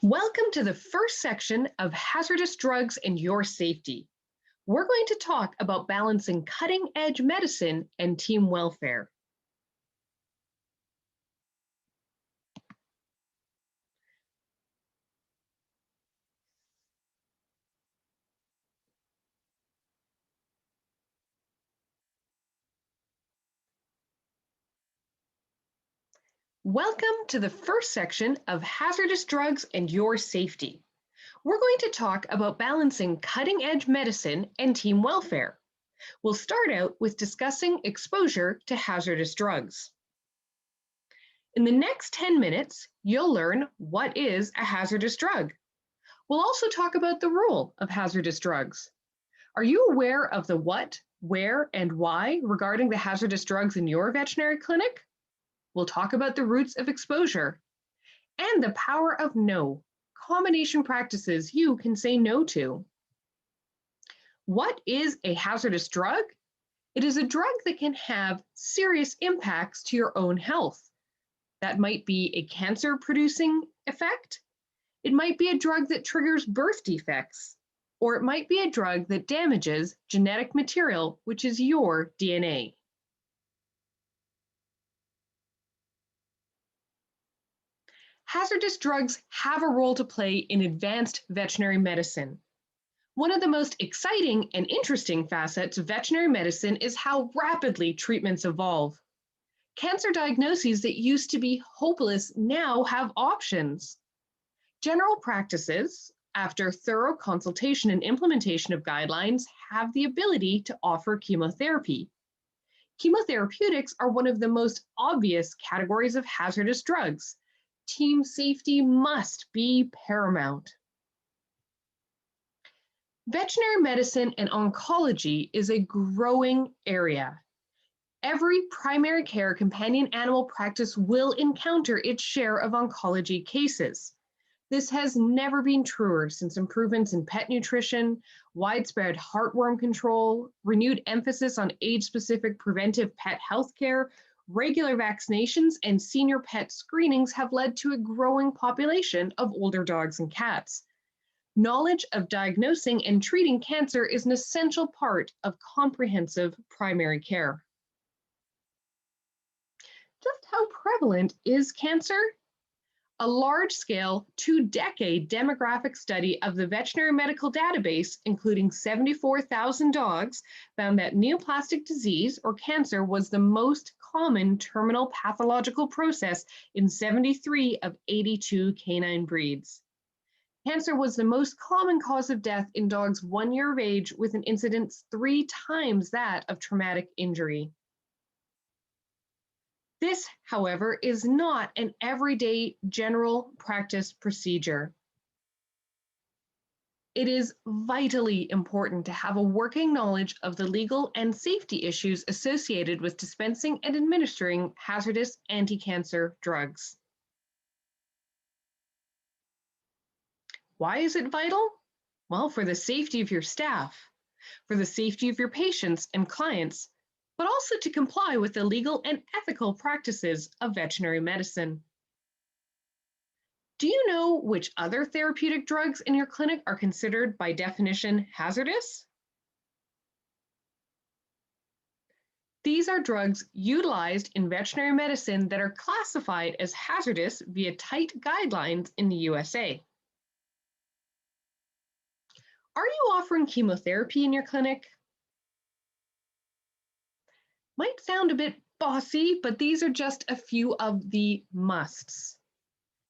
Welcome to the first section of Hazardous Drugs and Your Safety. We're going to talk about balancing cutting-edge medicine and team welfare. Welcome to the first section of Hazardous Drugs and Your Safety. We're going to talk about balancing cutting-edge medicine and team welfare. We'll start out with discussing exposure to hazardous drugs. In the next 10 minutes, you'll learn what is a hazardous drug. We'll also talk about the role of hazardous drugs. Are you aware of the what, where, and why regarding the hazardous drugs in your veterinary clinic? We'll talk about the routes of exposure and the power of no, combination practices you can say no to. What is a hazardous drug? It is a drug that can have serious impacts to your own health. That might be a cancer-producing effect. It might be a drug that triggers birth defects, or it might be a drug that damages genetic material, which is your DNA. Hazardous drugs have a role to play in advanced veterinary medicine. One of the most exciting and interesting facets of veterinary medicine is how rapidly treatments evolve. Cancer diagnoses that used to be hopeless now have options. General practices, after thorough consultation and implementation of guidelines, have the ability to offer chemotherapy. Chemotherapeutics are one of the most obvious categories of hazardous drugs. Team safety must be paramount. Veterinary medicine and oncology is a growing area. Every primary care companion animal practice will encounter its share of oncology cases. This has never been truer since improvements in pet nutrition, widespread heartworm control, renewed emphasis on age-specific preventive pet health care, regular vaccinations, and senior pet screenings have led to a growing population of older dogs and cats. Knowledge of diagnosing and treating cancer is an essential part of comprehensive primary care. Just how prevalent is cancer? A large-scale, 2-decade demographic study of the Veterinary Medical Database, including 74,000 dogs, found that neoplastic disease or cancer was the most common terminal pathological process in 73 of 82 canine breeds. Cancer was the most common cause of death in dogs 1 year of age, with an incidence 3 times that of traumatic injury. This, however, is not an everyday general practice procedure. It is vitally important to have a working knowledge of the legal and safety issues associated with dispensing and administering hazardous anti-cancer drugs. Why is it vital? Well, for the safety of your staff, for the safety of your patients and clients, but also to comply with the legal and ethical practices of veterinary medicine. Do you know which other therapeutic drugs in your clinic are considered by definition hazardous? These are drugs utilized in veterinary medicine that are classified as hazardous via tight guidelines in the USA. Are you offering chemotherapy in your clinic? Might sound a bit bossy, but these are just a few of the musts.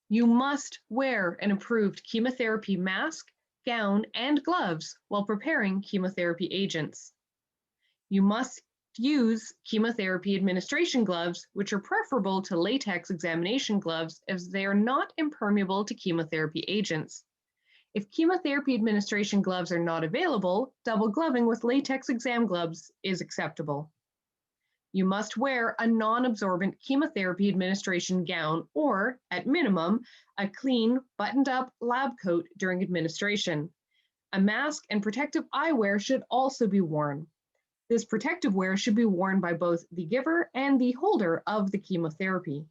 You must wear an approved chemotherapy mask, gown, and gloves while preparing chemotherapy agents. You must use chemotherapy administration gloves, which are preferable to latex examination gloves as they are not impermeable to chemotherapy agents. If chemotherapy administration gloves are not available, double gloving with latex exam gloves is acceptable. You must wear a non-absorbent chemotherapy administration gown or, at minimum, a clean, buttoned-up lab coat during administration. A mask and protective eyewear should also be worn. This protective wear should be worn by both the giver and the holder of the chemotherapy.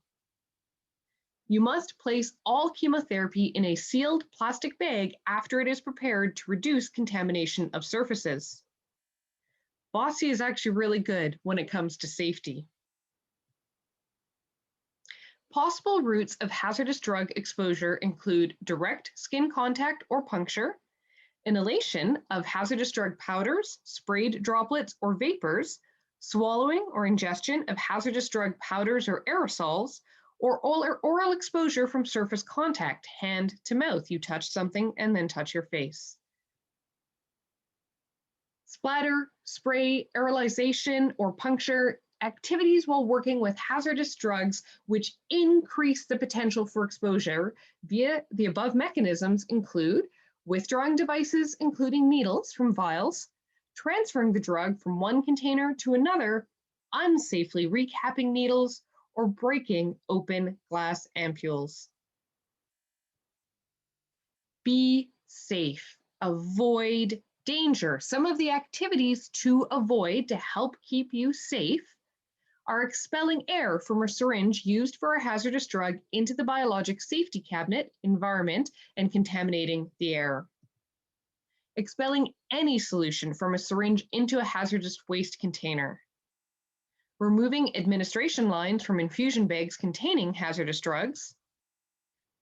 You must place all chemotherapy in a sealed plastic bag after it is prepared to reduce contamination of surfaces. Bossy is actually really good when it comes to safety. Possible routes of hazardous drug exposure include direct skin contact or puncture, inhalation of hazardous drug powders, sprayed droplets, or vapors, swallowing or ingestion of hazardous drug powders or aerosols, or oral exposure from surface contact, hand to mouth. You touch something and then touch your face. Splatter, spray, aerolization, or puncture activities while working with hazardous drugs which increase the potential for exposure via the above mechanisms include withdrawing devices, including needles from vials, transferring the drug from one container to another, unsafely recapping needles, or breaking open glass ampules. Be safe. Avoid danger. Some of the activities to avoid to help keep you safe are expelling air from a syringe used for a hazardous drug into the biologic safety cabinet environment and contaminating the air. Expelling any solution from a syringe into a hazardous waste container. Removing administration lines from infusion bags containing hazardous drugs.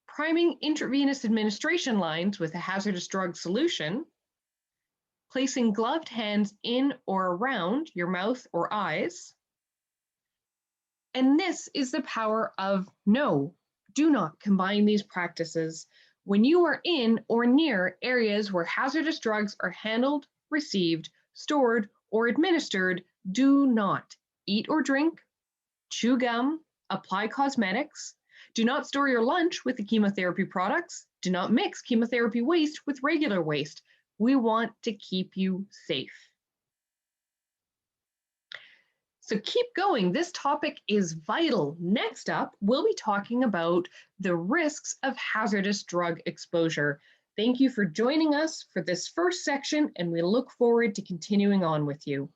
Priming intravenous administration lines with a hazardous drug solution. Placing gloved hands in or around your mouth or eyes. And this is the power of no. Do not combine these practices when you are in or near areas where hazardous drugs are handled, received, stored, or administered. Do not eat or drink, chew gum, apply cosmetics. Do not store your lunch with the chemotherapy products. Do not mix chemotherapy waste with regular waste. We want to keep you safe. So keep going. This topic is vital. Next up, we'll be talking about the risks of hazardous drug exposure. Thank you for joining us for this first section, and we look forward to continuing on with you.